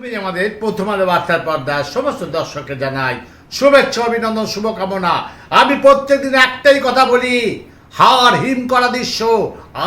আমি আমাদের প্রথম আলো বার্তার পর্দার সমস্ত দর্শককে জানাই শুভেচ্ছা, অভিনন্দন, শুভকামনা। আমি প্রত্যেকদিন একটাই কথা বলি, হাড় হিম করা দৃশ্য।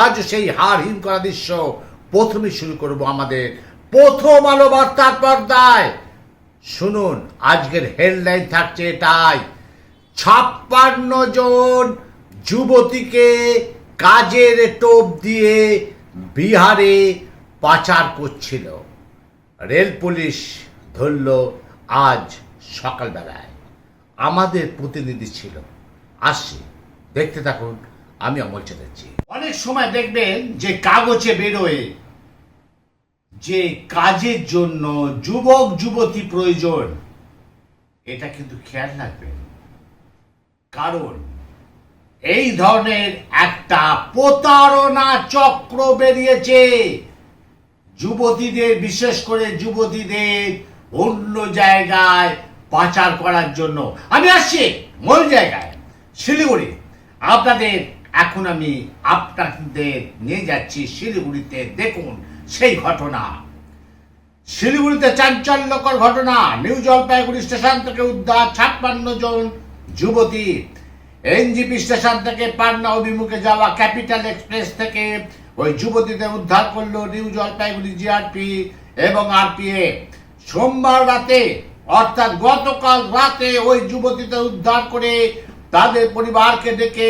আজ সেই হাড় হিম করা দৃশ্য প্রথমে শুরু করব আমাদের প্রথম আলো বার্তার পর্দায়। শুনুন, আজকের হেডলাইন থাকছে এটাই: 56 জন যুবতীকে কাজের টোপ দিয়ে বিহারে পাচার করছিল। রেল পুলিশ ধরল আজ সকালবেলায়। আমাদের প্রতিনিধি ছিল, আসছি, দেখতে থাকুন। আমি অমল চ্যাটার্জি। অনেক সময় দেখবেন যে কাগজে বেরোয় যে কাজের জন্য যুবক যুবতী প্রয়োজন, এটা কিন্তু খেয়াল রাখবেন, কারণ এই ধরনের একটা প্রতারণা চক্র বেরিয়েছে যুবতীদের, বিশেষ করে যুবতীদের অন্য জায়গায় পাচার করার জন্য। আমি আসছি মূল জায়গায়, শিলিগুড়ি। আমি আপনাদের নিয়ে যাচ্ছি শিলিগুড়িতে। দেখুন সেই ঘটনা। শিলিগুড়িতে চাঞ্চল্যকর ঘটনা। নিউ জলপাইগুড়ি স্টেশন থেকে উদ্ধার 56 জন যুবতী। এনজিপি স্টেশন থেকে পাটনা অভিমুখে যাওয়া ক্যাপিটাল এক্সপ্রেস থেকে ওই যুবতীদের উদ্ধার করলো নিউ জলপাইগুড়ি জিআরপি এবং আরপিএফ। সোমবার রাতে, অর্থাৎ গতকাল রাতে, ওই যুবতীদের উদ্ধার করে তাদের পরিবারকে ডেকে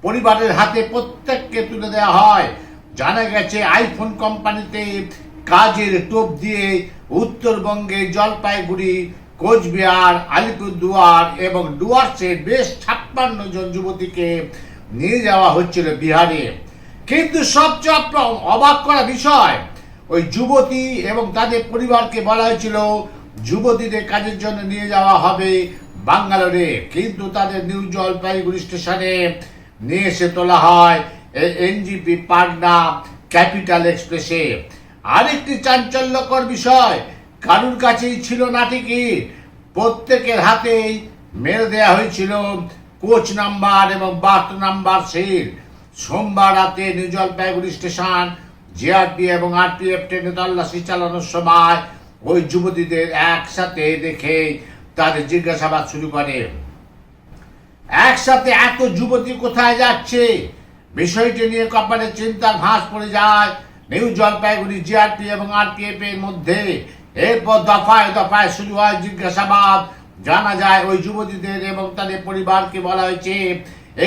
পরিবারের হাতে প্রত্যেককে তুলে দেওয়া হয়। জানা গেছে আইফোন কোম্পানিতে কাজের টোপ দিয়ে উত্তরবঙ্গে জলপাইগুড়ি, কোচবিহার, আলিপুরদুয়ার এবং ডুয়ার্সের বেশ 56 জন যুবতীকে নিয়ে যাওয়া হচ্ছিল বিহারে। কিন্তু সবচেয়ে অবাক করা বিষয়, ওই যুবতী এবং তাদের পরিবারকে বলা হয়েছিল যুবতীদের কাজের জন্য নিয়ে যাওয়া হবে বাঙ্গালোরে, কিন্তু তাদের নিউ জলপাইগুড়ি স্টেশনে নিয়ে এসে তোলা হয় এনজিপি পাটনা ক্যাপিটাল এক্সপ্রেসে। আরেকটি চাঞ্চল্যকর বিষয়, কারুর কাছেই ছিল না টিকিট, প্রত্যেকের হাতেই মেরে দেওয়া হয়েছিল কোচ নাম্বার এবং বার্থ নাম্বার সিল। সোমবার রাতে নিউ জলপাইগুড়ি স্টেশন জিআরপি এবং আরপিএফ ট্রেনে তল্লাশি চালানোর সময় ওই যুবতীদের একসাথে দেখে তাদের জিজ্ঞাসাবাদ শুরু করে। একসাথে এত যুবতী কোথায় যাচ্ছে, বিষয়টি নিয়ে কপালে চিন্তার ভাঁজ পড়ে যায় নিউ জলপাইগুড়ি জিআরপি এবং আরপিএফ এর মধ্যে। এরপর দফায় দফায় শুরু হয় জিজ্ঞাসাবাদ। জানা যায় ওই যুবতীদের এবং তাদের পরিবারকে বলা হয়েছে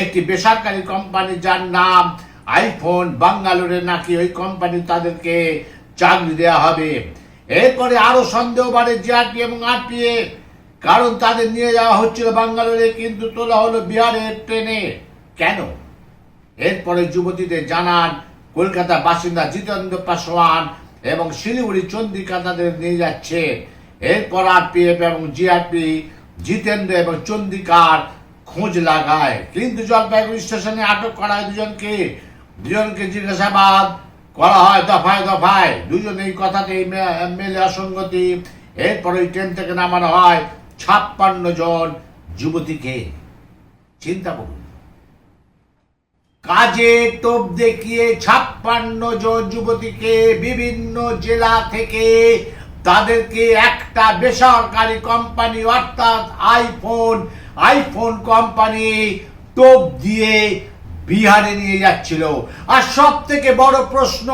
একটি বেসরকারি কোম্পানি যার নাম আইফোন, বাঙ্গালোরে নাকি ওই কোম্পানি তাদেরকে চাকরি দেওয়া হবে। এরপরে আরো সন্দেহ বাড়ে জিআরপি এবং আরপিএফ, কারণ তাদের নিয়ে যাওয়া হচ্ছিল বাঙ্গালোরে, কিন্তু তোলা হলো বিহারের ট্রেনে। কেন? এরপরে যুবতীদের জানান কলকাতা বাসিন্দা জিতেন্দ্র পাসওয়ান এবং শিলিগুড়ি চন্দ্রিকা তাদের নিয়ে যাচ্ছে। এরপর আরপিএফ এবং জিআরপি জিতেন্দ্র এবং চন্দ্রিকার খোঁজ লাগায়, কিন্তু জলপাইগুড়ি স্টেশনে আটক করা হয় দুজনকে জিজ্ঞাসাবাদ করা হয় দফায় দফায়। দুজনেই কথাতেই মেলে অসঙ্গতি। এরপর ওই ট্রেন থেকে নামানো হয় 56 জন যুবতীকে। চিন্তা করুন, কাজে টোপ দেখিয়ে 56 জন যুবতীকে বিভিন্ন জেলা থেকে তাদেরকে একটা বেসরকারি কোম্পানি অর্থাৎ আইফোন কোম্পানি টোপ দিয়ে বিহারে নিয়ে যাচ্ছিল। আর সব থেকে বড় প্রশ্ন,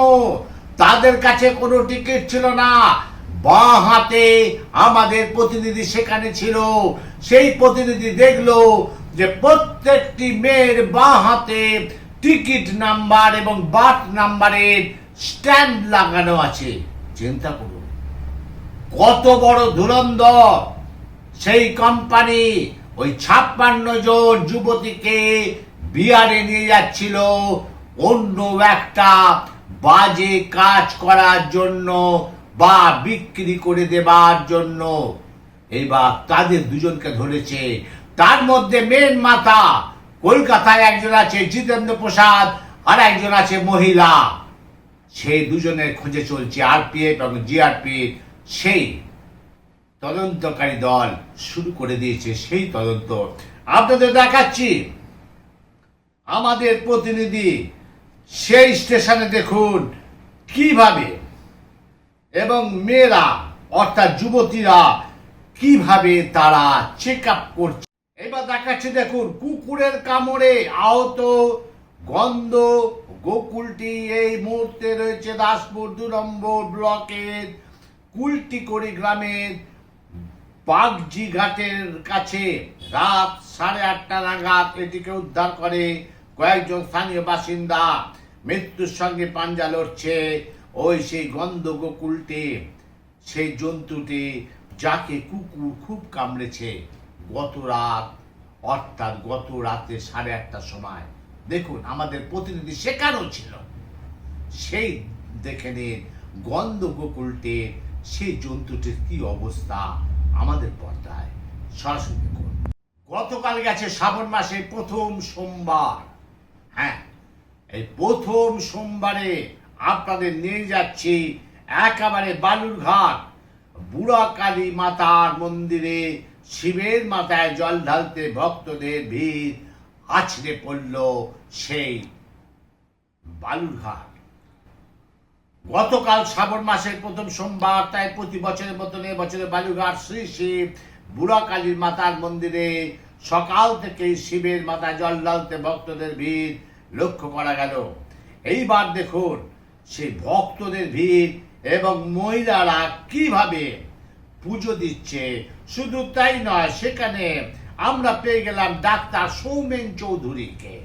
তাদের কাছে কোনো টিকিট ছিল না। বাঁ হাতে আমাদের প্রতিনিধি সেখানে ছিল, সেই প্রতিনিধি দেখলো যে প্রত্যেকটি মেয়ের বাঁ হাতে টিকিট নাম্বার এবং বার্থ নাম্বারের স্ট্যাম্প লাগানো আছে। চিন্তা করুন কত বড় ধুরন্ধর সেই কোম্পানি। ওই 56 জন যুবতীকে বিহারে নিয়ে যাচ্ছিল অন্য একটা বাজে কাজ করার জন্য বা বিক্রি করে দেবার জন্য। এবার তাদের দুজনকে ধরেছে। তার মধ্যে মেন মাথা কলকাতায় একজন আছে জিতেন্দ্র প্রসাদ, আর একজন আছে মহিলা। সেই দুজনের খোঁজে চলছে আরপিএফ এবং জিআরপি। সেই তদন্তকারী দল শুরু করে দিয়েছে সেই তদন্ত। আপনাদের দেখাচ্ছি আমাদের প্রতিনিধি সেই স্টেশনে। দেখুন কিভাবে এবং মেয়েরা অর্থাৎ যুবতীরা কিভাবে তারা চেক আপ করছে। এবার দেখাচ্ছে দেখুন, কুকুরের কামড়ে আহত গন্ধ গোকুলটি এই মুহূর্তে রয়েছে দাসপুর 2 নম্বর ব্লকের কুলটিকড়ি গ্রামের বাগজি ঘাটের কাছে। রাত 8:30 নাগাদ এটিকে উদ্ধার করে কয়েকজন স্থানীয় বাসিন্দা। মৃত্যুর সঙ্গে পাঞ্জা লড়ছে ওই সেই গন্ধ গোকুলটি, সেই জন্তুটি যাকে কুকুর খুব কামড়েছে গত রাত, অর্থাৎ গত রাতে 8:30টার সময়। দেখুন, আমাদের প্রতিনিধি সেখানেও ছিল। সেই দেখে নিন গন্ধ গোকুলটির সেই জন্তুটির কি অবস্থা আমাদের পর্দায় সরাসরি দেখুন। গতকাল গেছে শ্রাবণ মাসের প্রথম সোমবার। হ্যাঁ, এই প্রথম সোমবারে আপনাদের নিয়ে যাচ্ছি একেবারে বালুরঘাট বুড়া কালী মাতার মন্দিরে। শিবের মাথায় জল ঢালতে ভক্তদের ভিড় আছড়ে পড়ল সেই বালুরঘাট। গতকাল শ্রাবণ মাসের প্রথম সোমবার, তাই প্রতি বছরের মতন এবছরে বালুরঘাট শ্রী শিব বুড়া কালীর মাতার মন্দিরে সকাল থেকে শিবের মাথায় জল ঢালতে ভক্তদের ভিড় লক্ষ্য করা গেল। এইবার দেখুন সেই ভক্তদের ভিড় এবং মহিলারা কিভাবে পুজো দিচ্ছে। শুধু তাই নয়, সেখানে আমরা পেয়ে গেলাম ডাক্তার সৌমেন চৌধুরীকে।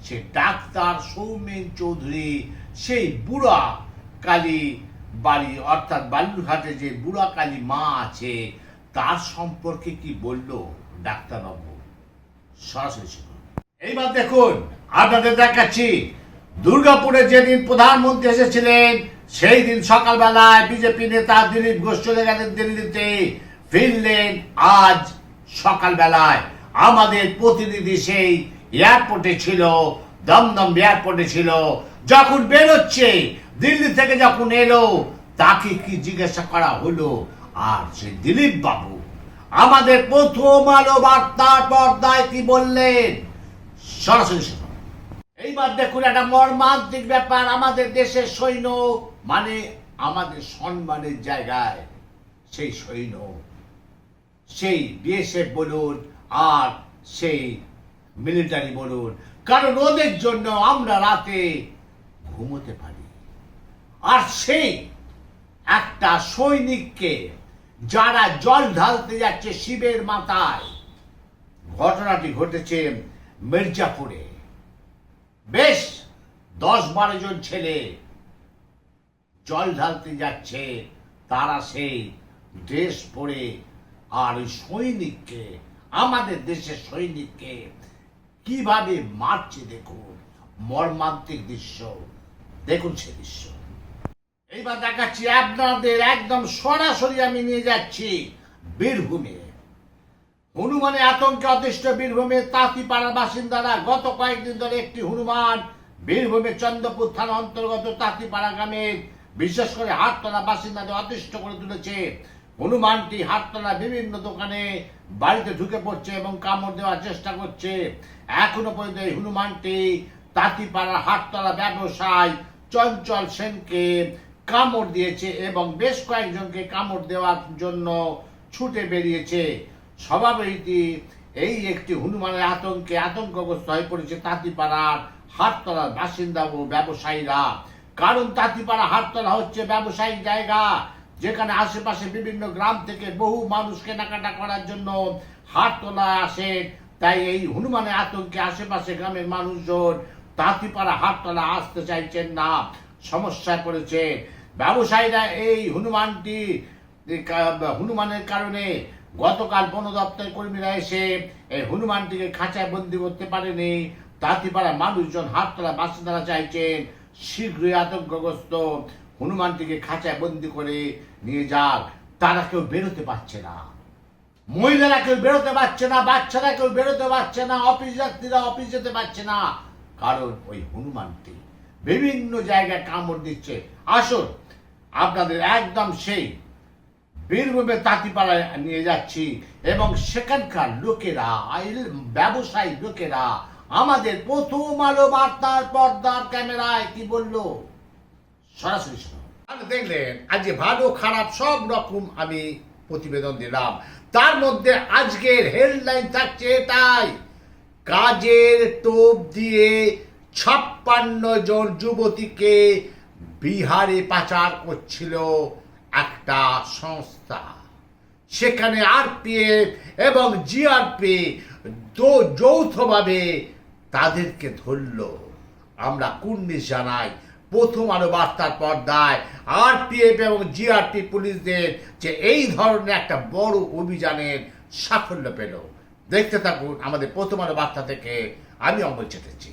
সে ডাক্তার সৌমেন চৌধুরী সেই বুড়া কালী বাড়ি, অর্থাৎ বালুরঘাটে যে বুড়া কালী মা আছে তার সম্পর্কে কি বললো ডাক্তারবাবু, সরাসরি শুনুন। এইবার দেখুন, আপনাদের দেখাচ্ছি দুর্গাপুরে যেদিন প্রধানমন্ত্রী এসেছিলেন সেই দিন সকালবেলায় বিজেপি নেতা দিলীপ ঘোষ চলে গেলেন দিল্লিতে। ফিরলেন আজ সকালবেলায়। আমাদের প্রতিনিধি সেই এয়ারপোর্টে ছিল, দমদম এয়ারপোর্টে ছিল। যখন বেরোচ্ছে দিল্লি থেকে, যখন এলো তাকে কি জিজ্ঞাসা করা হলো, আর সে দিলীপ বাবু আমাদের প্রথম আলো বার্তার পর্দায় কি বললেন সরাসরি শুনুন। এইবার দেখুন, একটা মর্মান্তিক ব্যাপার। আমাদের দেশের সৈন্য, মানে আমাদের সম্মানের জায়গায় সেই সৈন্য, সেই বিএসএফ বলুন আর সেই মিলিটারি বলুন, কারণ ওদের জন্য আমরা রাতে ঘুমোতে পারি। আর সেই একটা সৈনিককে যারা জল ঢালতে যাচ্ছে শিবের মাথায়, ঘটনাটি ঘটেছে মির্জাপুরে। বেশ 10-12 জন ছেলে জল ঢালতে যাচ্ছে, তারা সেই ড্রেস পরে। আর ওই সৈনিককে, আমাদের দেশের সৈনিককে কিভাবে মারছে দেখুন, মর্মান্তিক দৃশ্য দেখুন সে দৃশ্য। এইবার দেখাচ্ছি আপনাদের একদম সরাসরি, আমি নিয়ে যাচ্ছি বীরভূমে। হনুমানের আতঙ্কে অতিষ্ঠ বীরভূমের তাঁতিপাড়ার বাসিন্দারা। গত কয়েকদিন ধরে একটি হনুমান বীরভূমের চন্দ্রপুর থানা অন্তর্গত তাঁতিপাড়া গ্রামের বিশেষ করে হাটতলা বাসিন্দাদের অতিষ্ঠ করে তুলেছে। হনুমানটি হাটতলা বিভিন্ন দোকানে বাড়িতে ঢুকে পড়ছে এবং কামড় দেওয়ার চেষ্টা করছে। এখনো পর্যন্ত এই হনুমানটি তাঁতিপাড়ার হাটতলা ব্যবসায়ী চঞ্চল সেনকে কামড় দিয়েছে এবং বেশ কয়েকজনকে কামড় দেওয়ার জন্য ছুটে বেরিয়েছে। স্বভাবতই এই একটি হনুমানের আতঙ্কে আতঙ্কগ্রস্ত হয়ে পড়েছে তাঁতিপাড়ার হাটতলার বাসিন্দা ও ব্যবসায়ীরা। কারণ তাঁতিপাড়া হাটতলা হচ্ছে ব্যবসায়িক জায়গা, যেখানে আশেপাশে বিভিন্ন গ্রাম থেকে বহু মানুষ কেনাকাটা করার জন্য হাটতলায় আসে। তাই এই হনুমানের আতঙ্কে আশেপাশে গ্রামের মানুষজন তাঁতিপাড়া হাটতলা আসতে চাইছেন না, সমস্যায় পড়েছে ব্যবসায়ীরা। এই হনুমানের কারণে গতকাল বন দপ্তরের কর্মীরা এসে এই হনুমানটিকে খাঁচায় বন্দি করতে পারেনি। তাঁতিপাড়া মানুষজন, হাটতলা বাসিন্দারা চাইছেন শীঘ্রই আতঙ্কগ্রস্ত হনুমানটিকে খাঁচায় বন্দি করে নিয়ে যাক। তারা কেউ বেরোতে পারছে না, মহিলারা কেউ বেরোতে পারছে না, বাচ্চারা কেউ বেরোতে পারছে না, অফিস যাত্রীরা অফিস যেতে পারছে না, কারণ ওই হনুমানটি বিভিন্ন জায়গায় কামড় দিচ্ছে। আসুন আপনাদের একদম সেই বীরভূমের তাঁতিপাড়ায় নিয়ে যাচ্ছি এবং সেখানকার লোকেরা, ব্যবসায়ী লোকেরা আমাদের প্রথম আলো বার্তার পর্দার ক্যামেরায় কি বললো সরাসরি। আর দেখলেন আজ ভালো খারাপ সব রকম আমি প্রতিবেদন দিলাম, তার মধ্যে আজকের হেডলাইন থাকছে এটাই: কাজের টোপ দিয়ে 56 জন যুবতীকে বিহারে পাচার করছিল একটা সংস্থা। সেখানে আরপিএফ এবং জিআরপি যৌথভাবে তাদেরকে ধরল। আমরা কুর্নিশ জানাই প্রথম আলো বার্তার পর্দায় আরপিএফ এবং জিআরপি পুলিশদের যে এই ধরনের একটা বড় অভিযানের সাফল্য পেল। দেখতে থাকুন আমাদের প্রথম আলো বার্তা থেকে। আমি অমল চ্যাটার্জি।